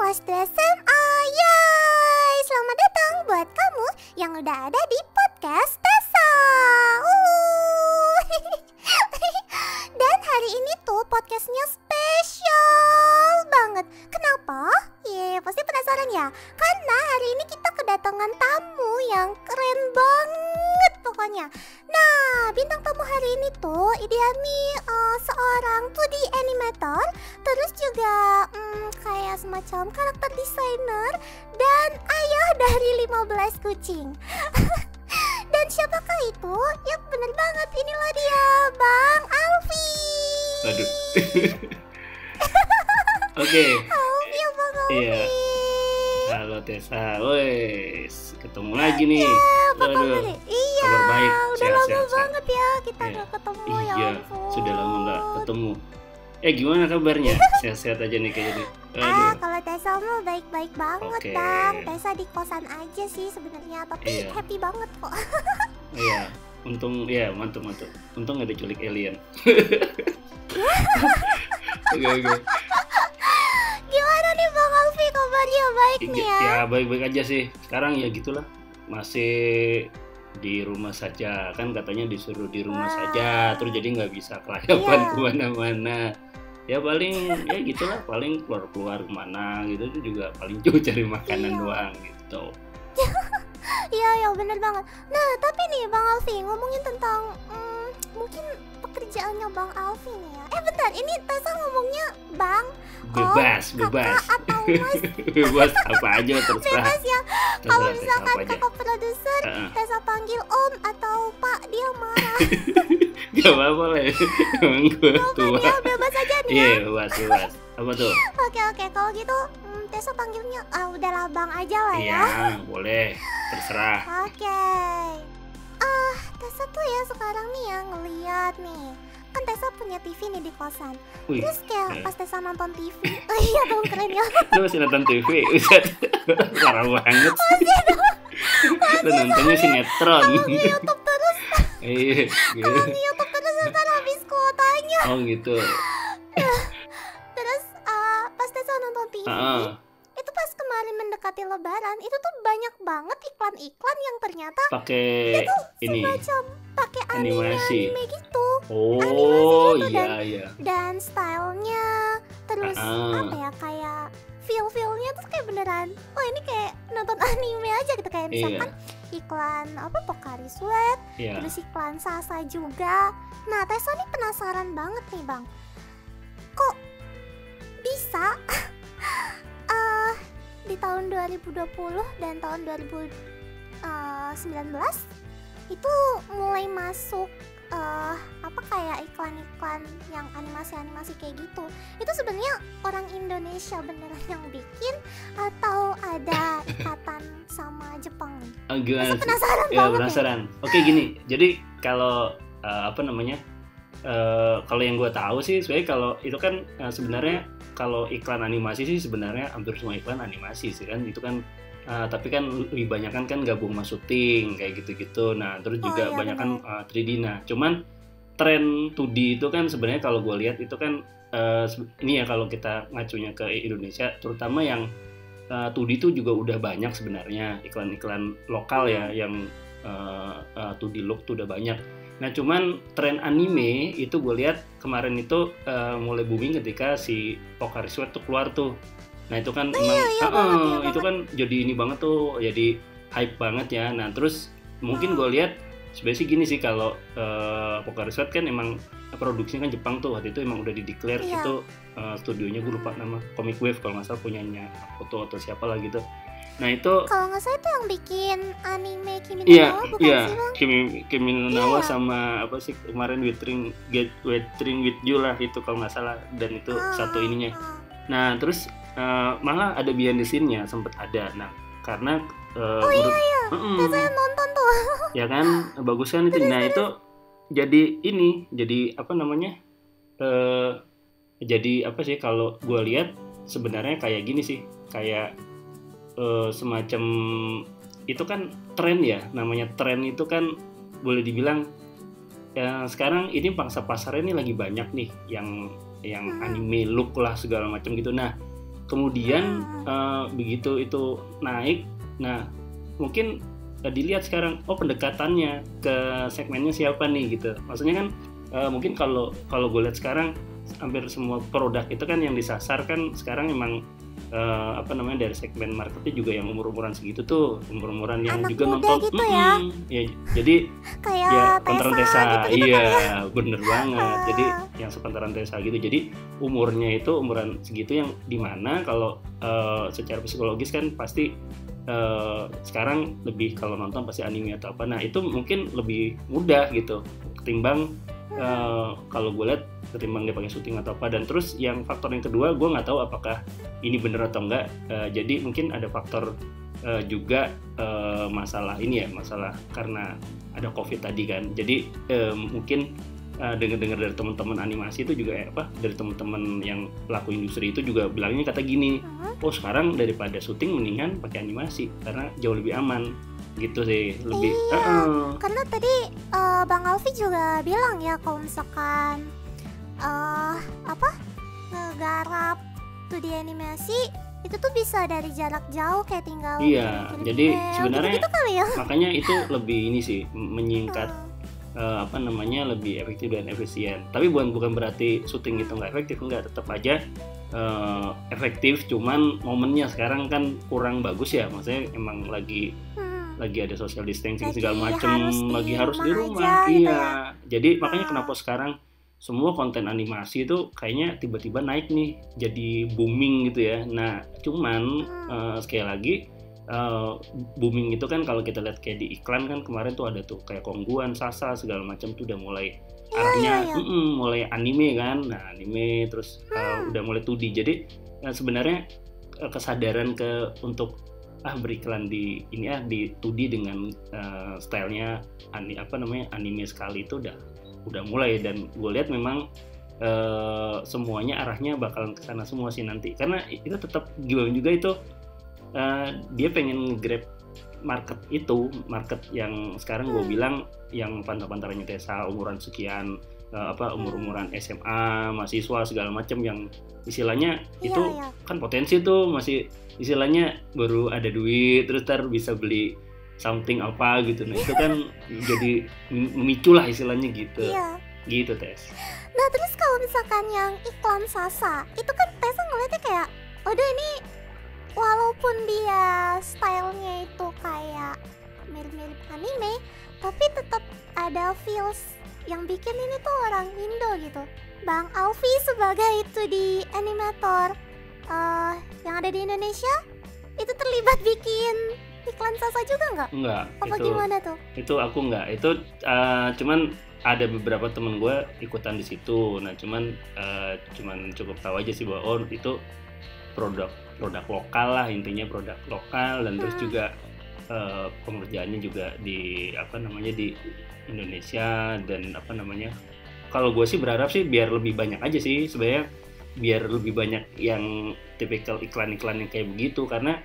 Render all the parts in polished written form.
kelas 2 SMA. Yeay, selamat datang buat kamu yang udah ada di podcast Tessa. Dan hari ini tuh podcastnya spesial banget. Kenapa? Pasti penasaran ya? Karena hari ini kita kedatangan tamu yang keren banget pokoknya. Nah, bintang tamu hari ini tuh Idiami seorang 2D animator, terus juga kayak semacam karakter designer dan ayah dari 15 kucing. Dan siapakah itu? Ya bener banget, inilah dia, Bang Alfi. Aduh. Oke. Alfi ya Bang Alfi. Iya. Halo Tessa, wes ketemu lagi nih. Apa kabar nih? Iya, kabar baik. udah lama banget ya kita nggak ketemu ya Iya, ampun. sudah lama nggak ketemu. Gimana kabarnya? Sehat-sehat aja nih kayaknya. Kalau Tessa mah baik-baik banget Oke. Bang. Tessa di kosan aja sih sebenarnya, tapi Iya. happy banget kok. Iya, untung ya mantap. Untung nggak diculik alien. Oke. Gimana nih Bang Alfi, kabarnya baik nih ya? Ya baik-baik aja sih. Sekarang ya gitulah. Masih di rumah saja, kan katanya disuruh di rumah saja, terus jadi nggak bisa kelayapan Iya. kemana-mana. Ya paling ya gitulah, paling keluar kemana gitu tuh juga paling jauh cari makanan Iya. doang gitu. Iya bener banget. Nah tapi nih Bang Alfi, ngomongin tentang mungkin pekerjaannya Bang Alfi nih ya. Bentar, ini Tessa ngomongnya Bang, Bebas. kakak atau Mas? Bebas apa aja terserah. Bebas ya. Terserah, Kalau Tessa, misalkan apa aja. kakak produser Tessa panggil Om atau Pak, dia marah. Gak apa-apa lah. Emang gue tua. Dia bebas aja nih ya. Iya, bebas. Apa tuh? Oke, kalau gitu Tessa panggilnya udahlah Bang aja lah ya. Iya, boleh. Terserah. Oke. Tessa tuh ya sekarang nih ya ngeliat nih. Kan Tessa punya TV nih di kosan. Wih, Terus kayak pas Tessa nonton TV, iya dong keren ya. lu masih nonton TV? Ustaz. Parah banget. Lu nontonnya sinetron. Di YouTube terus, Iya, gitu. kalau di YouTube terus ntar habis kuotanya. Oh gitu. Terus pas Tessa nonton TV, itu pas kemarin mendekati Lebaran, itu tuh banyak banget iklan-iklan yang ternyata Pakai ini semacam pakai animasi. anime gitu. Oh gitu iya. Dan stylenya, terus apa ya, kayak feel-feelnya tuh kayak beneran, oh ini kayak nonton anime aja gitu. Kayak misalkan iklan apa Pocari Sweat, Iya. terus iklan Sasa juga. Nah Tessa nih penasaran banget nih Bang, kok bisa di tahun 2020 dan tahun 2019 itu mulai masuk apa kayak iklan-iklan yang animasi-animasi kayak gitu. Itu sebenarnya orang Indonesia beneran yang bikin atau ada ikatan sama Jepang nih? Gimana? Masa penasaran Ya banget penasaran. Oke gini, jadi kalau apa namanya? Kalau yang gue tahu sih sebenarnya kalau itu kan sebenarnya kalau iklan animasi sih sebenarnya hampir semua iklan animasi sih kan, itu kan tapi kan lebih banyak kan gabung sama syuting kayak gitu-gitu. Nah terus juga iya, banyak kan 3D. Nah cuman tren 2D itu kan sebenarnya kalau gue lihat itu kan ini ya kalau kita ngacunya ke Indonesia, terutama yang 2D itu juga udah banyak sebenarnya iklan-iklan lokal ya yang 2D look tuh udah banyak. Nah cuman tren anime itu gue lihat kemarin itu mulai booming ketika si Pocari Sweat tuh keluar tuh. Nah itu kan itu kan jadi ini banget tuh, jadi hype banget ya. Nah terus mungkin gue lihat sebenarnya sih gini sih, kalau Pocari Sweat kan emang produksinya kan Jepang tuh, waktu itu emang udah di-declare itu studionya gue lupa nama, Comic Wave kalau nggak salah punyanya Foto atau siapa lah gitu. Nah itu kalau nggak salah itu yang bikin anime Kimi no Nawa bukan sih Bang? Kimi no Nawa sama apa sih kemarin Waiting with You lah itu kalau nggak salah, dan itu satu ininya. Nah terus malah ada behind the scene-nya sempet ada. Nah karena saya nonton tuh. ya kan bagus kan itu. Nah itu jadi apa namanya jadi apa sih kalau gue lihat sebenarnya kayak gini sih, kayak semacam itu kan tren ya, namanya tren itu kan boleh dibilang sekarang ini pangsa pasarnya ini lagi banyak nih yang anime look lah segala macam gitu. Nah Kemudian begitu itu naik, nah mungkin dilihat sekarang pendekatannya ke segmennya siapa nih gitu. Maksudnya kan mungkin kalau gue lihat sekarang hampir semua produk itu kan yang disasar kan sekarang emang dari segmen marketnya juga yang umur-umuran segitu tuh, umur-umuran yang Anak juga muda nonton gitu ya. Ya jadi Kayak ya pantaran Tessa, gitu-gitu iya kan ya. bener banget. Jadi yang sepantaran Tessa gitu. Jadi umurnya itu umuran segitu yang dimana kalau secara psikologis kan pasti sekarang lebih kalau nonton pasti anime atau apa. Nah itu mungkin lebih mudah gitu ketimbang kalau gue lihat ketimbang dia pakai syuting atau apa. Dan terus yang faktor yang kedua gue nggak tahu apakah ini bener atau enggak. Jadi mungkin ada faktor juga masalah ini ya, masalah karena ada COVID tadi kan. Jadi mungkin dengar dari teman-teman animasi itu juga dari teman-teman yang pelaku industri itu juga bilangnya kata gini, sekarang daripada syuting mendingan pakai animasi karena jauh lebih aman gitu sih, lebih karena tadi Bang Alfi juga bilang ya kalau misalkan ngegarap 2D animasi itu tuh bisa dari jarak jauh kayak tinggal jadi sebenarnya gitu kali ya. Makanya itu lebih ini sih menyingkat lebih efektif dan efisien. Tapi bukan berarti syuting itu nggak efektif, enggak, tetap aja efektif, cuman momennya sekarang kan kurang bagus ya, maksudnya emang lagi ada social distancing segala macem, lagi harus di rumah gitu iya ya. Jadi makanya kenapa sekarang semua konten animasi itu kayaknya tiba-tiba naik nih, jadi booming gitu ya. Nah cuman sekali lagi booming itu kan kalau kita lihat kayak di iklan kan kemarin tuh ada tuh kayak Kongguan, Sasa segala macam tuh udah mulai arahnya mulai anime kan. Nah anime terus udah mulai 2D. Jadi sebenarnya kesadaran untuk beriklan di ini di 2D dengan stylenya anime sekali itu udah mulai. Dan gue lihat memang semuanya arahnya bakalan ke sana semua sih nanti, karena itu tetap gimana juga itu dia pengen nge-grab market yang sekarang gue bilang yang pantarannya Tessa umuran sekian, umur-umuran SMA, mahasiswa segala macam yang istilahnya itu kan potensi tuh masih istilahnya baru ada duit terus bisa beli something apa gitu. Nah itu kan jadi memicu lah istilahnya gitu. Gitu Tess. Nah terus kalau misalkan yang iklan Sasa itu kan Tessa ngeliatnya kayak ini walaupun dia stylenya itu kayak mirip-mirip anime, tapi tetap ada feels yang bikin ini tuh orang Indo gitu. Bang Alfi sebagai 2D animator yang ada di Indonesia itu terlibat bikin iklan Sasa juga nggak? Enggak. Apa gimana tuh? Itu aku nggak. Itu cuman ada beberapa temen gue ikutan di situ. Nah cuman cukup tahu aja sih bahwa itu produk lokal lah, intinya produk lokal. Dan terus juga pengerjaannya juga di di Indonesia. Dan kalau gue sih berharap sih biar lebih banyak aja sih sebenarnya, biar lebih banyak yang tipikal iklan-iklan yang kayak begitu. Karena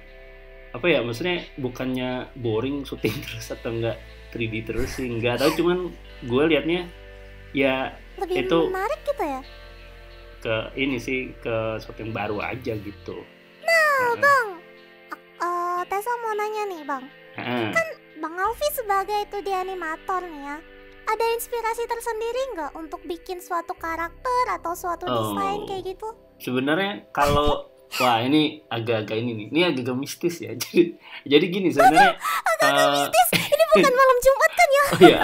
maksudnya bukannya boring syuting terus atau enggak 3D terus sih, enggak tahu, cuman gue liatnya ya lebih itu menarik gitu ya, ke ini sih, ke sesuatu yang baru aja gitu. Bang, Tessa mau nanya nih Bang, kan Bang Alfi sebagai 2D animator nih ya, ada inspirasi tersendiri nggak untuk bikin suatu karakter atau suatu desain kayak gitu? Sebenarnya kalau wah ini agak-agak ini agak mistis ya. Jadi gini sebenarnya. Mistis? Ini bukan malam Jumat kan ya? Oh ya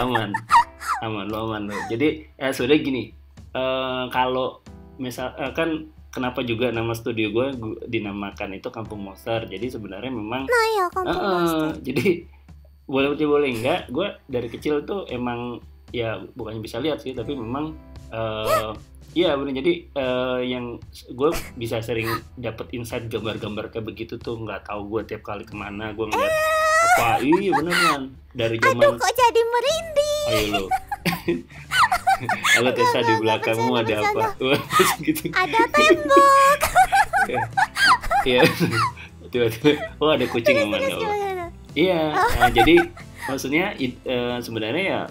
aman lo. Jadi sudah gini. Kalau misal kan kenapa juga nama studio gue dinamakan itu Kampung Monster. Jadi sebenarnya memang. Nah ya Kampung Monster. Jadi boleh enggak, gue dari kecil tuh emang ya bukannya bisa lihat sih, tapi memang iya benar. Jadi yang gue bisa sering dapat insight gambar-gambar kayak begitu tuh, nggak tahu gue tiap kali kemana gue ngeliat apa. Iya beneran dari zaman. Aduh kok jadi merinding. Ayo lo. Halo Tessa, di belakangmu ada apa? Gitu. Ada tembok. Iya. Tiba-tiba ada kucing yang mana? Iya. Jadi maksudnya sebenarnya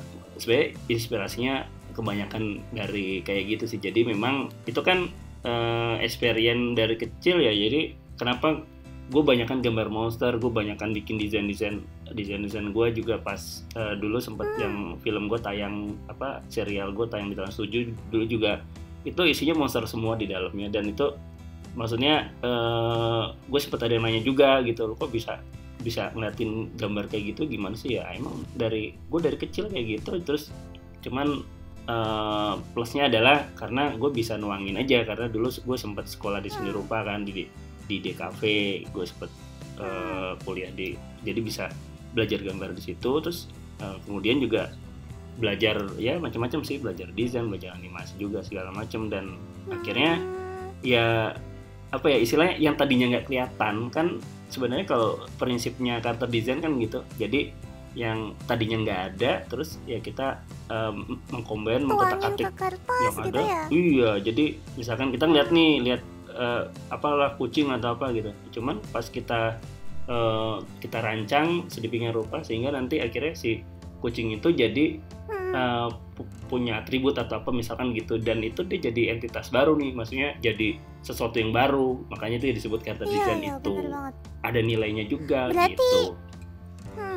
inspirasinya kebanyakan dari kayak gitu sih. Jadi memang itu kan experience dari kecil ya, jadi kenapa gue banyakan gambar monster, gue banyakan bikin desain gue juga pas dulu sempet yang film gue tayang serial gue tayang di Trans 7 dulu juga itu isinya monster semua di dalamnya, dan itu maksudnya gue sempet ada yang nanya juga gitu, lo kok bisa ngeliatin gambar kayak gitu gimana sih ya, emang gue dari kecil kayak gitu, terus cuman plusnya adalah karena gue bisa nuangin aja, karena dulu gue sempet sekolah di seni rupa kan di DKV, gue sempet kuliah jadi bisa belajar gambar di situ, terus kemudian juga belajar ya macam-macam sih, belajar desain, belajar animasi juga segala macam, dan akhirnya ya istilahnya yang tadinya nggak kelihatan kan, sebenarnya kalau prinsipnya karakter desain kan gitu, jadi yang tadinya nggak ada terus ya kita mengkombin mengkotak-atik yang ada gitu ya? Iya, jadi misalkan kita lihat apalah kucing atau apa gitu, cuman pas kita rancang sedemikian rupa sehingga nanti akhirnya si kucing itu jadi punya atribut atau apa misalkan gitu, dan itu dia jadi entitas baru nih, maksudnya jadi sesuatu yang baru, makanya itu disebut karakter desain. Itu ada nilainya juga. Berarti, gitu.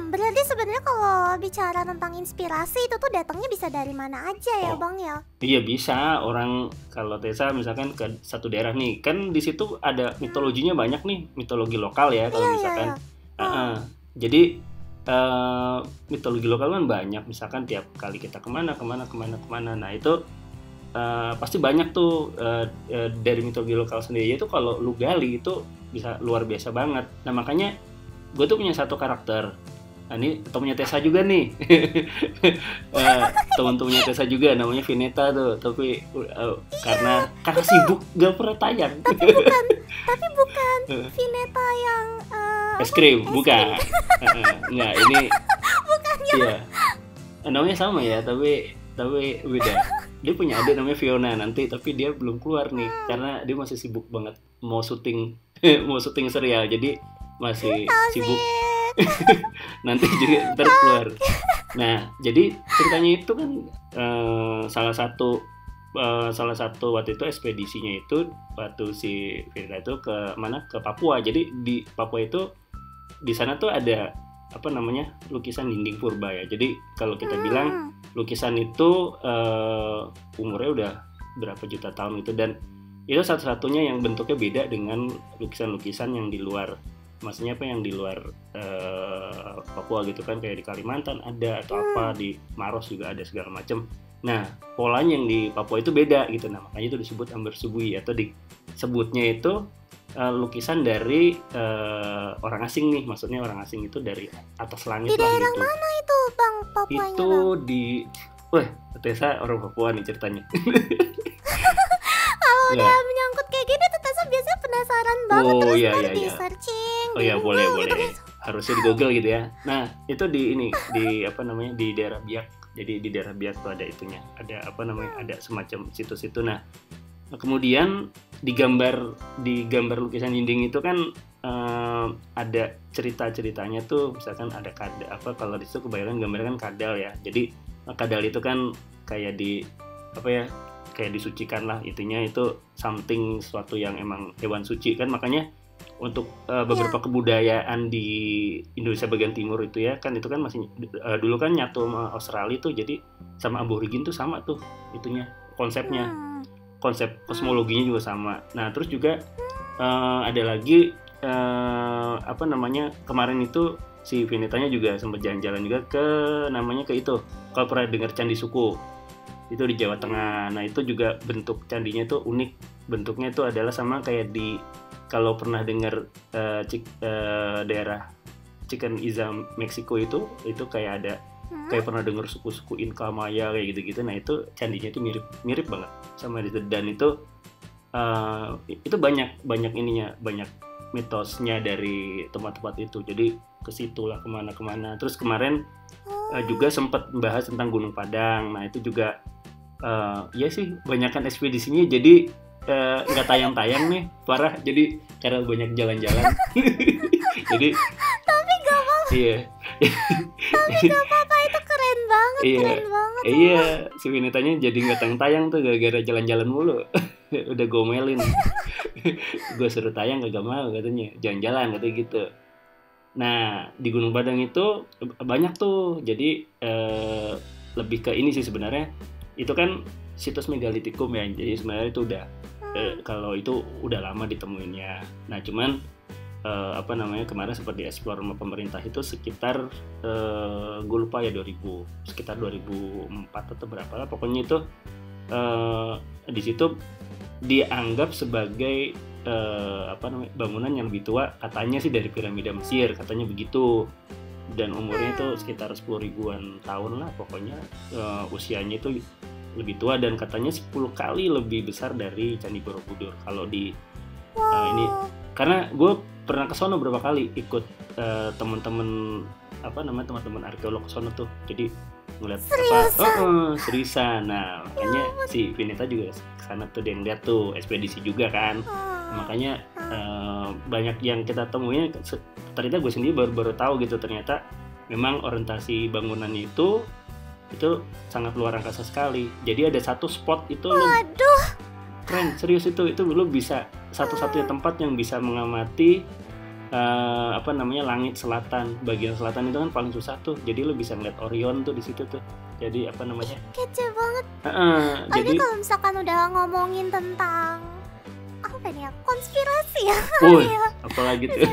Berarti sebenarnya kalau bicara tentang inspirasi itu tuh datangnya bisa dari mana aja ya Bang ya? Iya bisa, orang kalau Tessa misalkan ke satu daerah nih, kan di situ ada mitologinya banyak nih, mitologi lokal ya kalau misalkan. Jadi mitologi lokal kan banyak, misalkan tiap kali kita kemana, nah itu pasti banyak tuh dari mitologi lokal sendiri itu kalau lu gali itu bisa luar biasa banget. Nah makanya gue tuh punya satu karakter. Nah ini temennya Tessa juga nih. Temen-temennya Tessa juga namanya Vineta tuh, tapi karena sibuk gak pernah tayang. Tapi bukan Vineta yang es krim, bukan. Enggak, ini bukan ya. Iya. Namanya sama ya, tapi beda. Dia punya adik namanya Fiona nanti, tapi dia belum keluar nih karena dia masih sibuk banget mau syuting serial, jadi masih sibuk. Nanti juga ntar keluar. Nah, jadi ceritanya itu kan salah satu waktu itu ekspedisinya itu waktu si Firda itu ke Papua. Jadi di Papua itu di sana tuh ada lukisan dinding purba ya. Jadi kalau kita bilang lukisan itu umurnya udah berapa juta tahun itu, dan itu satu-satunya yang bentuknya beda dengan lukisan-lukisan yang di luar, maksudnya yang di luar Papua gitu kan, kayak di Kalimantan ada atau apa, di Maros juga ada segala macam. Nah polanya yang di Papua itu beda gitu, nah makanya itu disebut Amber Subui, atau disebutnya itu lukisan dari orang asing nih, maksudnya orang asing itu dari atas langit. Di daerah gitu. Mana itu Bang Papuanya? Itu Tessa orang Papua nih ceritanya. Kalau udah menyangkut kayak gini tuh Tessa biasanya penasaran banget, terus di searching. Boleh. Gitu. Harusnya di Google gitu ya. Nah itu di daerah Biak. Jadi di daerah Biak tuh ada itunya, ada ada semacam situs itu. Nah kemudian di gambar lukisan dinding itu kan ada ceritanya tuh, misalkan ada kalau di situ kebanyakan gambarnya kan kadal ya. Jadi kadal itu kan kayak kayak disucikan lah, itunya itu something, sesuatu yang emang hewan suci kan, makanya untuk beberapa kebudayaan di Indonesia bagian timur itu ya kan, itu kan masih dulu kan nyatu sama Australia tuh, jadi sama aborigin tuh sama tuh itunya, konsepnya, konsep kosmologinya juga sama. Nah terus juga ada lagi kemarin itu si Vinetanya juga sempat jalan-jalan juga ke itu, kalau pernah dengar Candi Suko itu di Jawa Tengah. Nah itu juga bentuk candinya itu unik, bentuknya itu adalah sama kayak kalau pernah dengar daerah Chichen Itza Meksiko itu kayak ada kayak pernah dengar suku-suku Inca Maya kayak gitu-gitu. Nah itu candinya itu mirip banget sama itu, dan itu banyak ininya, banyak mitosnya dari tempat-tempat itu, jadi ke situ lah kemana-kemana. Terus kemarin juga sempat membahas tentang Gunung Padang. Nah itu juga ya sih banyakan ekspedisinya, jadi nggak tayang nih parah, jadi karena banyak jalan-jalan. Jadi tapi nggak apa-apa. Iya. Tapi nggak apa-apa, itu keren banget. Iya, si Vinetanya jadi nggak tayang tuh gara-gara jalan-jalan mulu. Udah gomelin. Gue suruh tayang gak mau katanya, jalan-jalan katanya gitu. Nah, di Gunung Padang itu banyak tuh. Jadi lebih ke ini sih sebenarnya. Itu kan situs megalitikum ya. Jadi sebenarnya itu udah kalau itu udah lama ditemuinnya. Nah, cuman kemarin sempat dieksplor sama pemerintah itu sekitar gue lupa ya sekitar 2004 atau berapa lah. Pokoknya itu di situ dianggap sebagai bangunan yang lebih tua, katanya sih dari piramida Mesir, katanya begitu, dan umurnya itu sekitar 10 ribuan tahun lah pokoknya. Usianya itu lebih tua dan katanya 10 kali lebih besar dari Candi Borobudur kalau di ini, karena gue pernah ke sono berapa kali ikut teman-teman arkeolog ke sono tuh, jadi ngeliat seriusan. Nah, makanya si Vineta juga kesana tuh, dia ngeliat tuh, ekspedisi juga kan. Makanya banyak yang kita temuin, ternyata gue sendiri baru tahu gitu, ternyata memang orientasi bangunannya itu sangat luar angkasa sekali. Jadi ada satu spot itu keren, serius, itu lu bisa satu-satunya tempat yang bisa mengamati langit selatan. Bagian selatan itu kan paling susah tuh, jadi lu bisa ngeliat Orion tuh di situ tuh. Jadi kece banget. Jadi kalau misalkan udah ngomongin tentang apa nih ya, konspirasi ya. Apalagi tuh.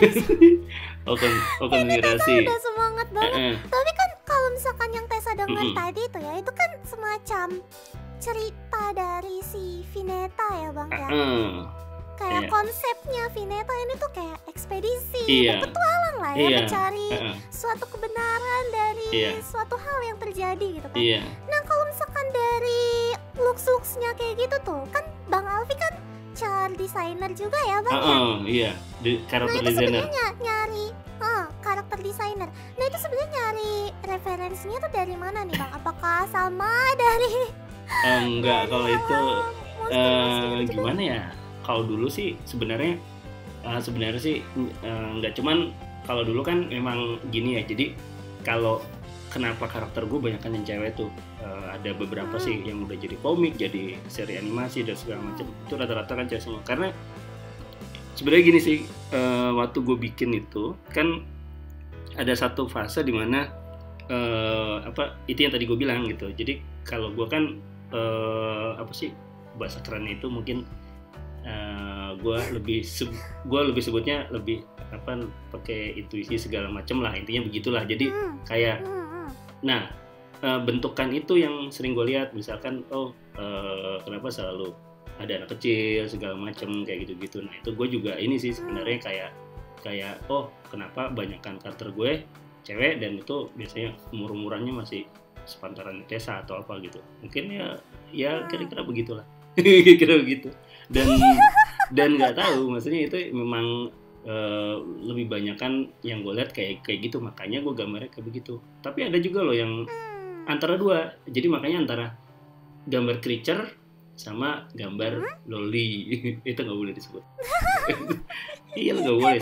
Konspirasi. Ini udah semangat banget. Tapi kan kalau misalkan yang Tessa dengar tadi itu ya, itu kan semacam cerita dari si Vineta ya Bang ya. Kayak konsepnya Vineta ini tuh kayak ekspedisi, petualang lah ya, mencari suatu kebenaran dari suatu hal yang terjadi gitu kan. Nah, kalau misalkan dari looks-looksnya kayak gitu tuh, kan Bang Alfi kan chart designer juga ya Bang ya? Karakter designer. Nah, itu designer. sebenarnya nyari karakter designer. Nah, itu sebenarnya nyari referensinya tuh dari mana nih Bang? Apakah sama dari enggak, kalau itu monster-monster gimana ya? Kalau dulu sih sebenarnya sih nggak, cuman kalau dulu kan memang gini ya. Jadi kalau kenapa karakter gue banyak kan yang cewek tuh, ada beberapa sih yang udah jadi komik, jadi seri animasi dan segala macam, itu rata-rata kan cewek semua. Karena sebenarnya gini sih, waktu gue bikin itu kan ada satu fase dimana itu yang tadi gue bilang gitu. Jadi kalau gue kan bahasa kerennya itu mungkin gue lebih sebutnya lebih pakai intuisi segala macam lah, intinya begitulah. Jadi kayak bentukan itu yang sering gue lihat, misalkan kenapa selalu ada anak kecil segala macam kayak gitu-gitu. Nah, itu gue juga ini sih sebenarnya kayak kenapa banyakkan karakter gue cewek, dan itu biasanya umur-umurannya masih sepantaran Tessa atau apa gitu. Mungkin ya kira-kira begitulah. Kira begitu. Dan nggak tahu, maksudnya itu memang lebih banyak kan yang gue lihat kayak gitu, makanya gue gambarnya kayak begitu. Tapi ada juga loh yang antara dua, jadi makanya antara gambar creature sama gambar loli itu nggak boleh disebut. Iya, nggak boleh.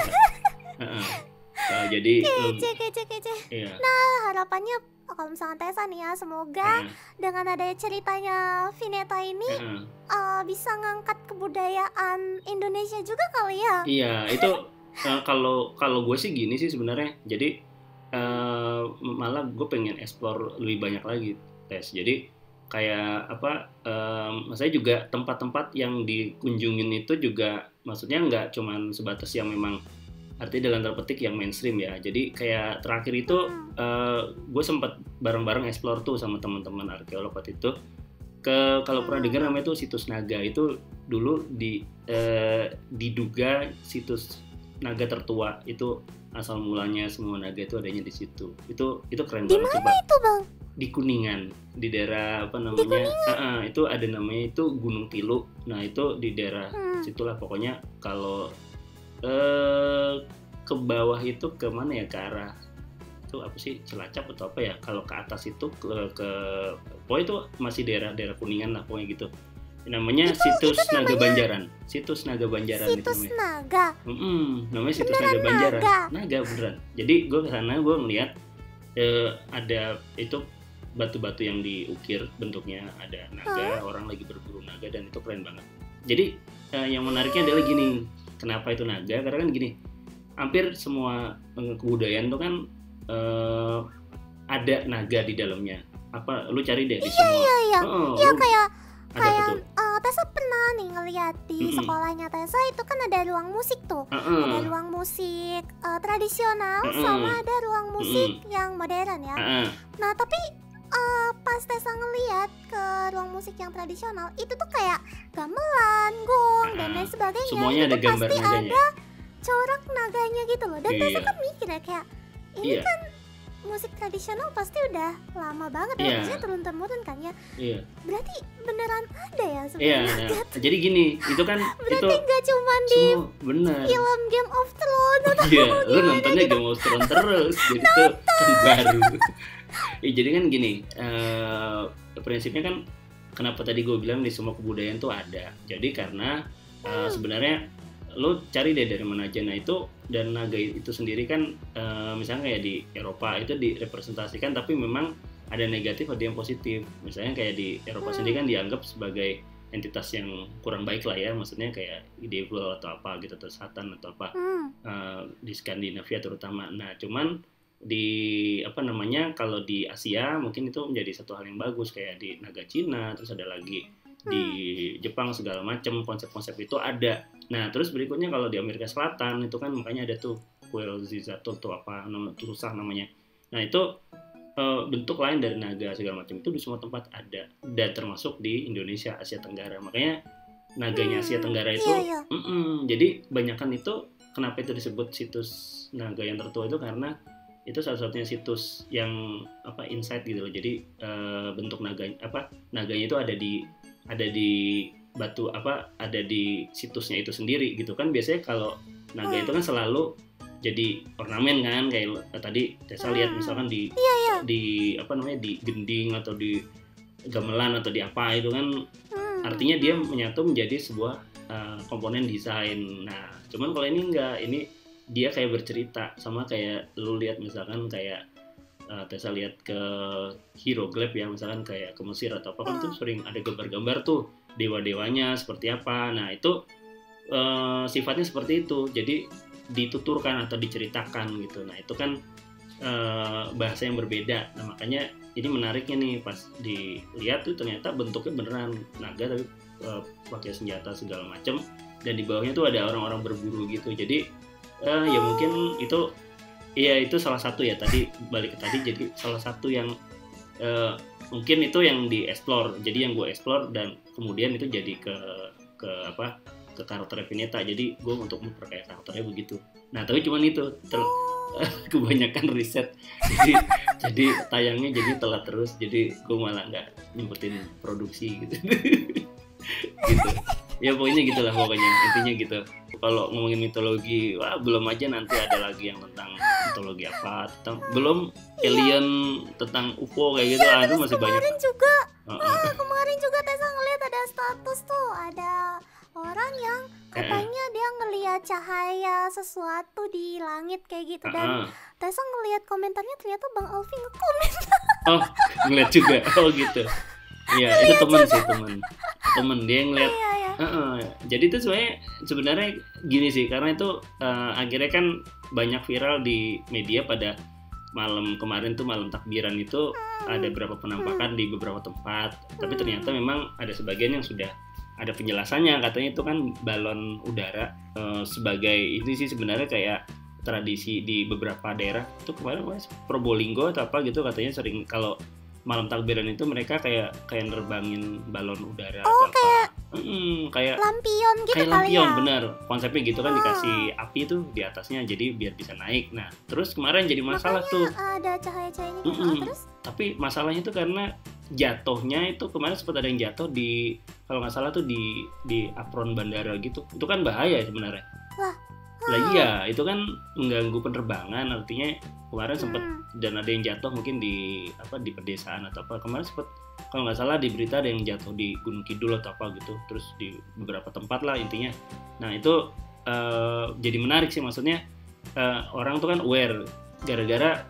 Jadi kece. Iya. Nah, harapannya kalau misalkan Tessa nih ya, semoga dengan adanya ceritanya Vineta ini bisa ngangkat kebudayaan Indonesia juga kali ya. Iya, itu kalau gue sih gini sih sebenarnya. Jadi malah gue pengen explore lebih banyak lagi, Tess. Jadi kayak maksudnya juga tempat-tempat yang dikunjungin itu juga, maksudnya nggak cuman sebatas yang memang artinya dalam tanda petik yang mainstream ya. Jadi kayak terakhir itu gue sempat bareng-bareng explore tuh sama teman-teman arkeolog waktu itu kalau pernah dengar namanya itu situs naga. Itu dulu diduga situs naga tertua, itu asal mulanya semua naga itu adanya di situ. Itu keren banget. Di mana itu Bang? Di Kuningan, di daerah itu ada namanya itu Gunung Tilu. Nah, itu di daerah situlah pokoknya. Kalau ke bawah itu ke mana ya, ke arah itu apa sih, Cilacap atau apa ya. Kalau ke atas itu ke pokoknya itu masih daerah Kuningan lah pokoknya gitu. Namanya situs Naga Banjaran. Situs Naga Banjaran itu namanya. Situs Naga. Namanya situs Naga Banjaran. Naga beneran. Jadi gue kesana, gue ngeliat ada itu batu-batu yang diukir bentuknya ada naga, orang lagi berburu naga, dan itu keren banget. Jadi yang menariknya adalah gini, kenapa itu naga? Karena kan gini, hampir semua kebudayaan itu kan ada naga di dalamnya. Apa lu cari deh di semua. Iya kayak ada Tessa pernah nih ngeliat di sekolahnya Tessa itu kan ada ruang musik tuh. Ada ruang musik tradisional sama ada ruang musik yang modern ya. Nah tapi pas Tessa ngeliat ke ruang musik yang tradisional itu tuh kayak gamelan, gong dan lain sebagainya. Semuanya ada gambar pasti naganya. ada corak naganya gitu loh. Dan Tessa kan mikir ya kayak ini kan musik tradisional pasti udah lama banget ya, maksudnya turun-temurun kan ya. Berarti beneran ada ya sebenarnya. Jadi gini, itu kan berarti nggak cuma di film Game of Thrones atau lu nontonnya Game of Thrones terus, jadi itu kan baru. Jadi kan gini, prinsipnya kan kenapa tadi gue bilang di semua kebudayaan tuh ada. Jadi karena sebenarnya lo cari deh dari mana aja. Nah itu, dan naga itu sendiri kan misalnya kayak di Eropa itu direpresentasikan, tapi memang ada negatif ada yang positif. Misalnya kayak di Eropa sendiri kan dianggap sebagai entitas yang kurang baik lah ya, maksudnya kayak devil atau apa gitu, atau satan atau apa, di Skandinavia terutama. Nah cuman di kalau di Asia mungkin itu menjadi satu hal yang bagus, kayak di naga Cina, terus ada lagi di Jepang segala macam, konsep-konsep itu ada. Nah terus berikutnya kalau di Amerika Selatan itu kan makanya ada tuh Quetzalcoatl tuh apa tuh susah namanya. Nah itu bentuk lain dari naga segala macam itu di semua tempat ada, dan termasuk di Indonesia, Asia Tenggara. Makanya naganya Asia Tenggara itu jadi banyakan itu kenapa itu disebut situs naga yang tertua itu karena itu salah satunya situs yang insight gitu loh. Jadi bentuk naganya itu ada di batu ada di situsnya itu sendiri gitu kan. Biasanya kalau naga itu kan selalu jadi ornamen kan, kayak tadi Tessa lihat misalkan di di gending atau di gamelan atau di apa itu kan, artinya dia menyatu menjadi sebuah komponen desain. Nah cuman kalau ini enggak, ini dia kayak bercerita, sama kayak lu lihat misalkan kayak Tessa lihat ke hieroglif ya, misalkan kayak ke Mesir atau apa kan tuh sering ada gambar-gambar tuh dewa-dewanya seperti apa. Nah itu sifatnya seperti itu, jadi dituturkan atau diceritakan gitu. Nah itu kan bahasa yang berbeda. Nah makanya ini menariknya nih, pas dilihat tuh ternyata bentuknya beneran naga tapi pakai senjata segala macam, dan di bawahnya tuh ada orang-orang berburu gitu. Jadi ya mungkin itu itu salah satu ya, tadi balik ke tadi, jadi salah satu yang mungkin itu yang di-explore. Jadi yang gue explore dan kemudian itu jadi ke karakter Veneta. Jadi gue untuk memperkaya karakternya begitu. Nah tapi cuman itu kebanyakan riset, jadi tayangnya jadi telat terus, jadi gue malah nggak nyempetin produksi gitu. Gitu. Ya pokoknya gitulah, intinya gitu. Kalau ngomongin mitologi, wah belum aja, nanti ada lagi yang tentang mitologi apa, tentang belum alien, tentang UFO kayak gitu. Itu masih banyak. Kemarin juga Tessa ngeliat ada status tuh, ada orang yang katanya dia ngelihat cahaya sesuatu di langit kayak gitu, dan Tessa ngelihat komentarnya ternyata Bang Alfi ngekomen. Oh, ngeliat juga. Oh gitu. Iya, itu temen dia ngeliat. Jadi itu sebenarnya gini sih, karena itu akhirnya kan banyak viral di media pada malam kemarin tuh, malam takbiran itu ada beberapa penampakan di beberapa tempat, tapi ternyata memang ada sebagian yang sudah ada penjelasannya, katanya itu kan balon udara sebagai ini sih sebenarnya kayak tradisi di beberapa daerah. Itu kemarin Probolinggo atau apa gitu, katanya sering kalau malam takbiran itu mereka kayak nerbangin balon udara atau kayak kayak lampion gitu, kayak kali lampion, ya. bener konsepnya gitu kan, dikasih api tuh di atasnya jadi biar bisa naik. Nah terus kemarin jadi masalah. Makanya tuh ada cahaya-cahayanya gitu. Terus tapi masalahnya tuh karena jatuhnya itu kemarin sempat ada yang jatuh di, kalau nggak salah tuh di apron bandara gitu. Itu kan bahaya sebenarnya. Lah iya, itu kan mengganggu penerbangan, artinya kemarin sempat dan ada yang jatuh mungkin di pedesaan atau apa. Kemarin sempat kalau nggak salah di berita ada yang jatuh di Gunung Kidul atau apa gitu, terus di beberapa tempat lah intinya. Nah itu jadi menarik sih, maksudnya orang tuh kan aware gara-gara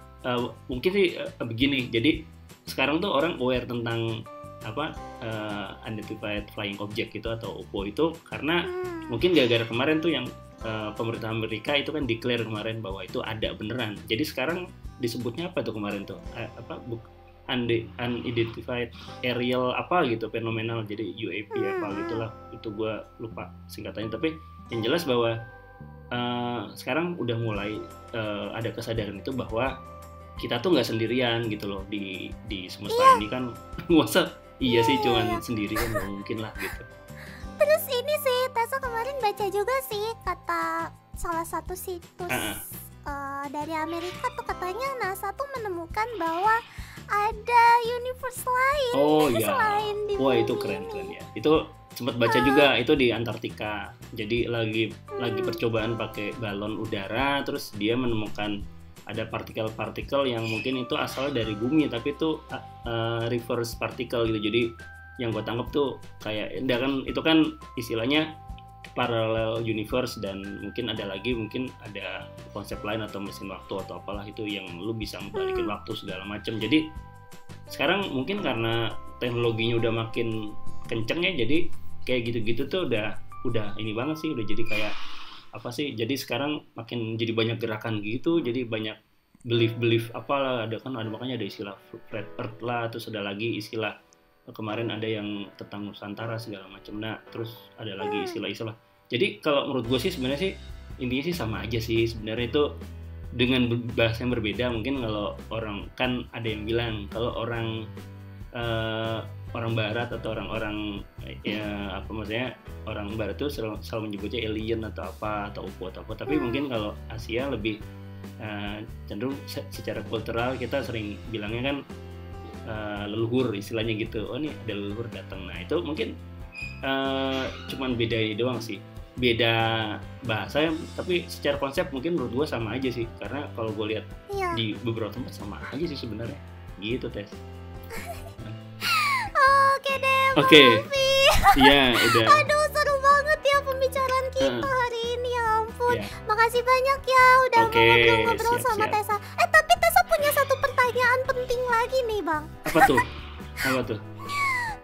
mungkin sih begini. Jadi sekarang tuh orang aware tentang apa unidentified flying object itu atau UFO itu karena mungkin gara-gara kemarin tuh yang pemerintah Amerika itu kan declare kemarin bahwa itu ada beneran. Jadi sekarang disebutnya apa tuh kemarin tuh unidentified aerial apa gitu fenomenal, jadi UAP apa gitulah, itu gue lupa singkatannya, tapi yang jelas bahwa sekarang udah mulai ada kesadaran itu bahwa kita tuh nggak sendirian gitu loh di semesta ini kan. Masa iya sih cuman sendiri kan, nggak mungkin lah gitu. Terus ini sih Tessa kemarin baca juga sih kata salah satu situs dari Amerika tuh, katanya NASA tuh menemukan bahwa ada universe lain selain di Wah bumi itu keren ini. ya. Itu sempat baca juga, itu di Antartika. Jadi lagi percobaan pakai balon udara, terus dia menemukan ada partikel-partikel yang mungkin itu asal dari bumi, tapi itu reverse particle gitu. Jadi yang gue tangkap tuh kayak itu kan istilahnya parallel universe, dan mungkin ada konsep lain atau mesin waktu atau apalah itu yang lu bisa membalikin waktu segala macam. Jadi sekarang mungkin karena teknologinya udah makin kenceng ya, jadi kayak gitu-gitu tuh udah ini banget sih, udah jadi kayak apa sih, jadi sekarang makin jadi banyak gerakan gitu, jadi banyak belief apalah, makanya ada istilah flat earth lah, terus ada lagi istilah kemarin ada yang tentang Nusantara segala macam. Nah terus ada lagi istilah-istilah. Jadi kalau menurut gue sih sebenarnya sih intinya sih sama aja sih sebenarnya, itu dengan bahasa yang berbeda. Mungkin kalau orang kan ada yang bilang kalau orang barat atau orang ya apa maksudnya, orang barat tuh selalu menyebutnya alien atau apa atau UFO atau apa, tapi mungkin kalau Asia lebih cenderung secara kultural kita sering bilangnya kan leluhur istilahnya gitu. Oh nih ada leluhur datang. Nah itu mungkin cuman beda ini doang sih, beda bahasa, tapi secara konsep mungkin menurut gue sama aja sih, karena kalau gue lihat di beberapa tempat sama aja sih sebenarnya gitu Tes. Oke deh, Oke. Iya udah. Aduh seru banget ya pembicaraan kita hari ini, ya ampun. Makasih banyak ya udah mau ngobrol-ngobrol sama Tessa. Tapi Tessa punya satu pertanyaan penting lagi nih Bang. Apa tuh?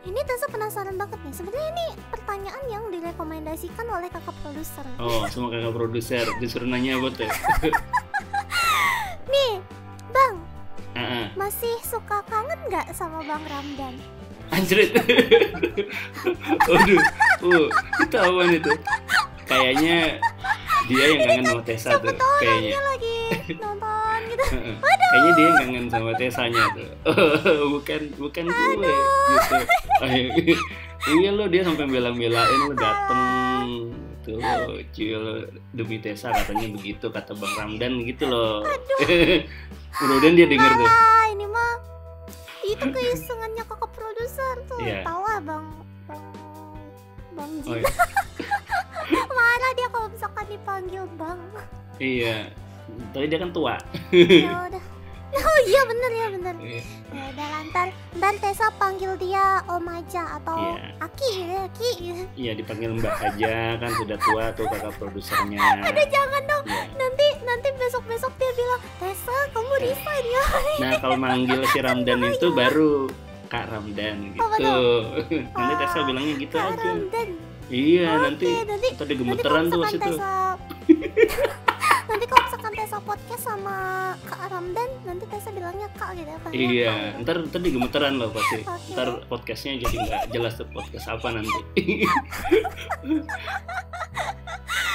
Ini Tessa penasaran banget nih. Sebenarnya ini pertanyaan yang direkomendasikan oleh kakak produser. Oh, semua kakak produser disuruh nanya apa tuh? Nih, Bang. Masih suka kangen nggak sama Bang Ramdan? Anjrit. Waduh. Ketahuan itu. Kayaknya dia yang kangen sama Tessa tuh kayaknya. Dia lagi nonton gitu. Kayaknya dia yang kangen sama Tessanya tuh. bukan gue gitu. Iya lo, dia sampai bela-belain lo dateng tuh, cil demi Tessa katanya begitu kata Bang Ramdan gitu loh. Mudah-mudahan dia denger tuh. Ini mah itu keisengannya kakak produser tuh. Tahu lah Bang Jin. Marah dia kalau misalkan dipanggil Bang. Iya, tapi dia kan tua. Ya udah. Oh iya bener. Ya udah ntar Tessa panggil dia Om aja atau Aki ya, Aki. Iya dipanggil Mbak aja, kan sudah tua tuh kakak produsernya. Aduh jangan dong. Nanti besok dia bilang, Tessa kamu resign ya. Nah kalau manggil si Ramdan itu baru Kak Ramdan gitu. Nanti Tessa bilangnya gitu Kak aja. Ramdan. Iya nanti gemeteran tuh situ. Nanti kalau misalkan Tessa podcast sama Kak Ramdan, nanti Tessa bilangnya Kak gitu ya. Iya, ntar digemeteran loh pasti. Ntar podcastnya jadi nggak jelas tuh podcast apa nanti.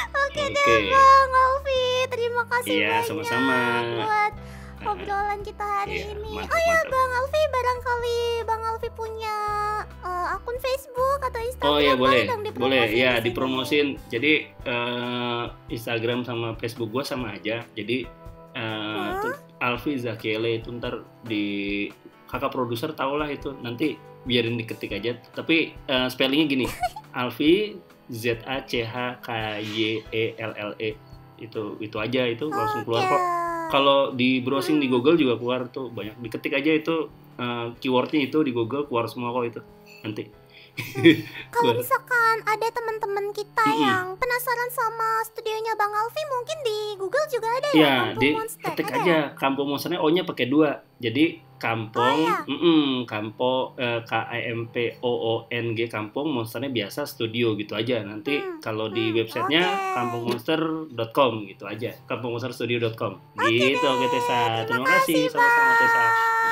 Oke deh Bang Alfi, terima kasih banyak sama-sama buat obrolan kita hari ini. Mantap. Bang Alfi, barangkali Bang Alfi punya akun Facebook atau Instagram? Oh iya boleh ya dipromosin. Jadi Instagram sama Facebook gue sama aja. Jadi Alfi Zakiele itu ntar di kakak produser tau lah itu, nanti biarin diketik aja. Tapi spellingnya gini, Alfi ZACHKYELLE itu aja, itu langsung keluar kok. Kalau di browsing di Google juga keluar tuh, banyak diketik aja itu keywordnya itu di Google keluar semua kok itu nanti. Kalau misalkan ada teman-teman kita yang penasaran sama studionya Bang Alfi, mungkin di Google juga ada ya, Kampung Monster. Ketik aja Kampung Monsternya O-nya pakai 2. Jadi Kampong, Oh, ya. Kampong, Kampong, monsternya biasa studio gitu aja. Nanti kalau di websitenya Oke. kampongmonster.com gitu aja, kampongmonsterstudio.com. Oke Gitu, oke deh. Tessa. Terima Terima kasih, kasih, sama-sama Tessa. Bang.